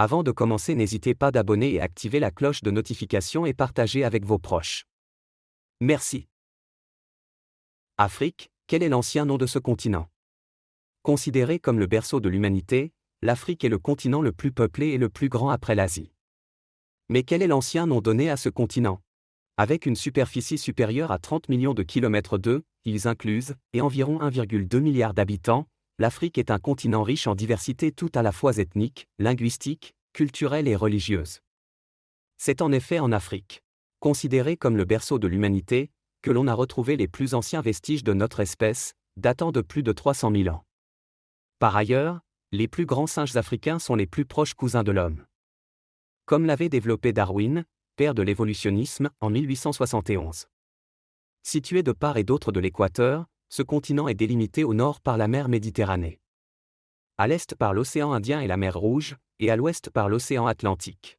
Avant de commencer, n'hésitez pas d'abonner et activer la cloche de notification et partager avec vos proches. Merci. Afrique, quel est l'ancien nom de ce continent? Considéré comme le berceau de l'humanité, l'Afrique est le continent le plus peuplé et le plus grand après l'Asie. Mais quel est l'ancien nom donné à ce continent? Avec une superficie supérieure à 30 millions de km², îles incluses, et environ 1,2 milliard d'habitants, l'Afrique est un continent riche en diversité tout à la fois ethnique, linguistique, culturelle et religieuse. C'est en effet en Afrique, considérée comme le berceau de l'humanité, que l'on a retrouvé les plus anciens vestiges de notre espèce, datant de plus de 300 000 ans. Par ailleurs, les plus grands singes africains sont les plus proches cousins de l'homme. Comme l'avait développé Darwin, père de l'évolutionnisme, en 1871. Situé de part et d'autre de l'équateur, ce continent est délimité au nord par la mer Méditerranée, à l'est par l'océan Indien et la mer Rouge, et à l'ouest par l'océan Atlantique.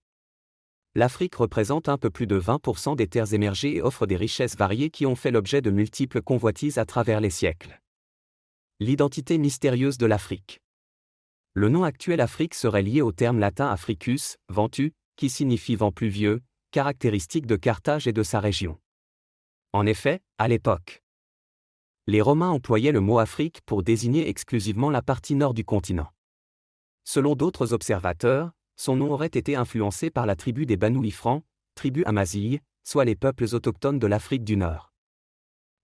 L'Afrique représente un peu plus de 20% des terres émergées et offre des richesses variées qui ont fait l'objet de multiples convoitises à travers les siècles. L'identité mystérieuse de l'Afrique. Le nom actuel Afrique serait lié au terme latin Africus, ventu, qui signifie vent pluvieux, caractéristique de Carthage et de sa région. En effet, à l'époque, les Romains employaient le mot Afrique pour désigner exclusivement la partie nord du continent. Selon d'autres observateurs, son nom aurait été influencé par la tribu des Banu Ifran, tribu amazigh, soit les peuples autochtones de l'Afrique du Nord.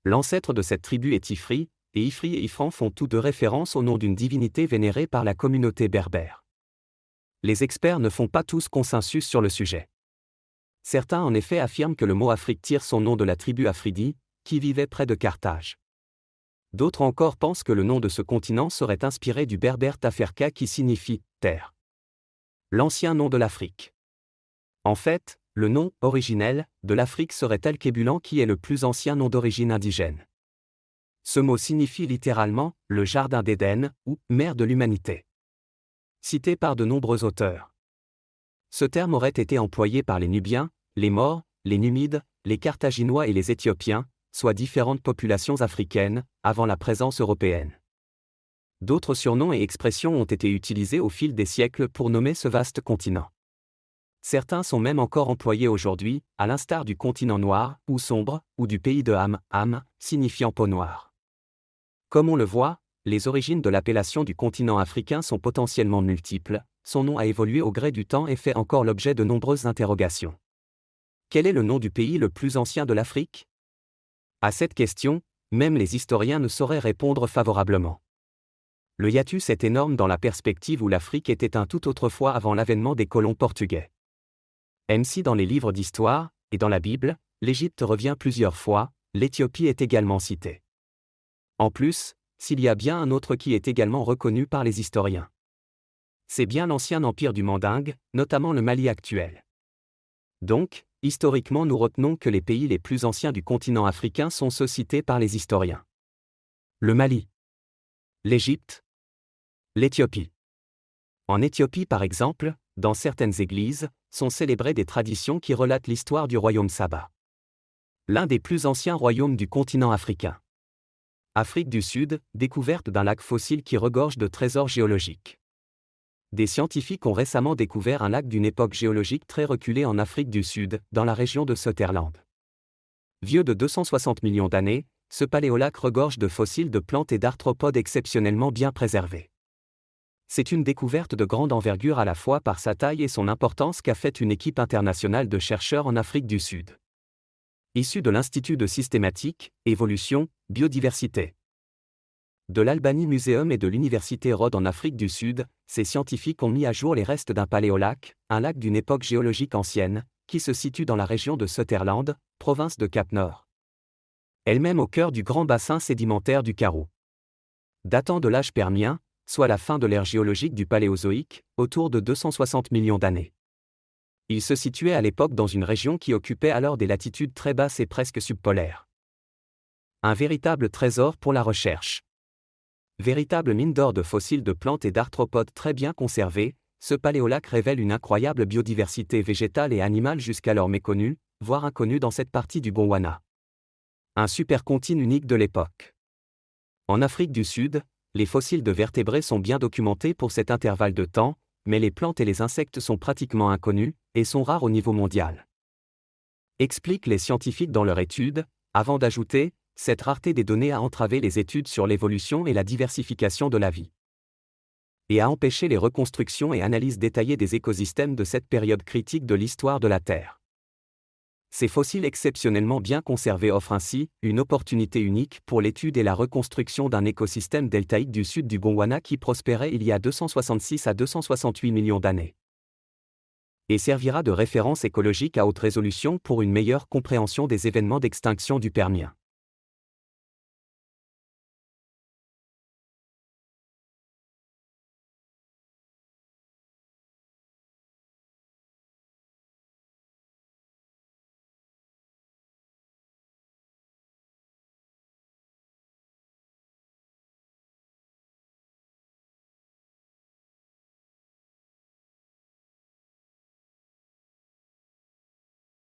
L'ancêtre de cette tribu est Ifri, et Ifri et Ifran font tous deux référence au nom d'une divinité vénérée par la communauté berbère. Les experts ne font pas tous consensus sur le sujet. Certains en effet affirment que le mot Afrique tire son nom de la tribu Afridi, qui vivait près de Carthage. D'autres encore pensent que le nom de ce continent serait inspiré du berbère Taferka qui signifie « terre ». L'ancien nom de l'Afrique. En fait, le nom originel de l'Afrique serait Tel-Kébulan qui est le plus ancien nom d'origine indigène. Ce mot signifie littéralement « le jardin d'Éden » ou « mer de l'humanité ». Cité par de nombreux auteurs. Ce terme aurait été employé par les Nubiens, les Maures, les Numides, les Carthaginois et les Éthiopiens, soit différentes populations africaines, avant la présence européenne. D'autres surnoms et expressions ont été utilisés au fil des siècles pour nommer ce vaste continent. Certains sont même encore employés aujourd'hui, à l'instar du continent noir, ou sombre, ou du pays de Ham, signifiant peau noire. Comme on le voit, les origines de l'appellation du continent africain sont potentiellement multiples, son nom a évolué au gré du temps et fait encore l'objet de nombreuses interrogations. Quel est le nom du pays le plus ancien de l'Afrique? À cette question, même les historiens ne sauraient répondre favorablement. Le hiatus est énorme dans la perspective où l'Afrique était un tout autrefois avant l'avènement des colons portugais. Même si dans les livres d'histoire, et dans la Bible, l'Égypte revient plusieurs fois, l'Éthiopie est également citée. En plus, s'il y a bien un autre qui est également reconnu par les historiens. C'est bien l'ancien empire du Mandingue, notamment le Mali actuel. Donc, historiquement nous retenons que les pays les plus anciens du continent africain sont ceux cités par les historiens. Le Mali, l'Égypte, l'Éthiopie. En Éthiopie par exemple, dans certaines églises, sont célébrées des traditions qui relatent l'histoire du royaume Saba. L'un des plus anciens royaumes du continent africain. Afrique du Sud, découverte d'un lac fossile qui regorge de trésors géologiques. Des scientifiques ont récemment découvert un lac d'une époque géologique très reculée en Afrique du Sud, dans la région de Sutherland. Vieux de 260 millions d'années, ce paléolac regorge de fossiles de plantes et d'arthropodes exceptionnellement bien préservés. C'est une découverte de grande envergure à la fois par sa taille et son importance qu'a faite une équipe internationale de chercheurs en Afrique du Sud. Issue de l'Institut de systématique, évolution, biodiversité de l'Albany Museum et de l'Université Rhodes en Afrique du Sud, ces scientifiques ont mis à jour les restes d'un paléolac, un lac d'une époque géologique ancienne, qui se situe dans la région de Sutherland, province de Cap-Nord. Elle-même au cœur du grand bassin sédimentaire du Karoo. Datant de l'âge permien, soit la fin de l'ère géologique du Paléozoïque, autour de 260 millions d'années. Il se situait à l'époque dans une région qui occupait alors des latitudes très basses et presque subpolaires. Un véritable trésor pour la recherche. Véritable mine d'or de fossiles de plantes et d'arthropodes très bien conservés, ce paléolac révèle une incroyable biodiversité végétale et animale jusqu'alors méconnue, voire inconnue dans cette partie du Gondwana. Un supercontinent unique de l'époque. En Afrique du Sud, les fossiles de vertébrés sont bien documentés pour cet intervalle de temps, mais les plantes et les insectes sont pratiquement inconnus, et sont rares au niveau mondial. Expliquent les scientifiques dans leur étude, avant d'ajouter, cette rareté des données a entravé les études sur l'évolution et la diversification de la vie. Et a empêché les reconstructions et analyses détaillées des écosystèmes de cette période critique de l'histoire de la Terre. Ces fossiles exceptionnellement bien conservés offrent ainsi une opportunité unique pour l'étude et la reconstruction d'un écosystème deltaïque du sud du Gondwana qui prospérait il y a 266 à 268 millions d'années. Et servira de référence écologique à haute résolution pour une meilleure compréhension des événements d'extinction du Permien.